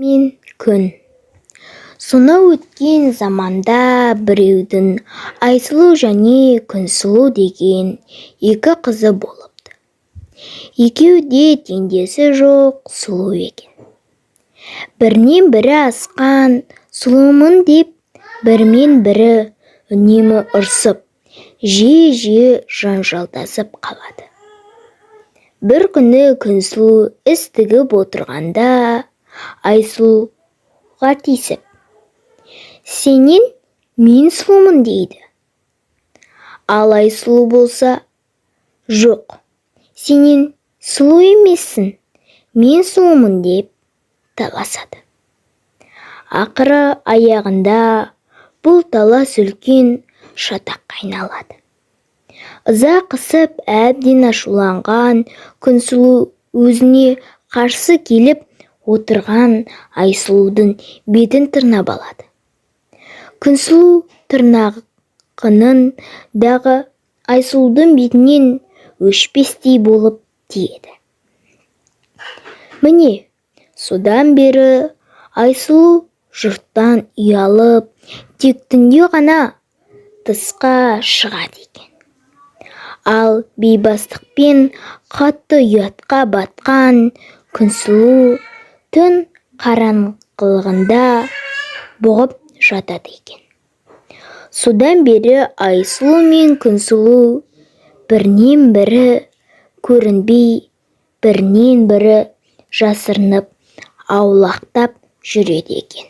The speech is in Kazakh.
Мен күн. Сонау өткен заманда біреудің Айсұлу және Күнсұлу деген екі қызы болыпты. Екеуі де теңдесі жоқ сұлу екен. Бірінен бірі асқан, сұлумын деп, бірімен бірі үнемі ұрсып, жиі жанжалдасып қалады. Бір күні Күнсұлу іс тігіп отырғанда Айсұлуға тиісіп, «Сенен мен сұлумын» дейді. Ал Айсұлу болса, «Жоқ, сенен сұлу емессің, мен сұлумын» деп таласады. Ақыры аяғында бұл талас үлкен шатаққа айналады. Ыза қысып әбден ашуланған Күнсұлу өзіне қарсы келіп отырған Айсұлудың бетін тырнап алады. Күнсұлу тырнағының дағы Айсұлудың бетінен өшпестей болып тиеді. Міне, содан бері Айсұлу жұрттан ұялып, тек түнде ғана тысқа шығады екен. Ал бейбастықпен қатты ұятқа батқан Күнсұлу түн қараңғылығында бұғып жатады екен. Содан бері Айсұлу мен Күнсұлу бірінен бірі көрінбей, бірінен бірі жасырынып, аулақтап жүреді екен.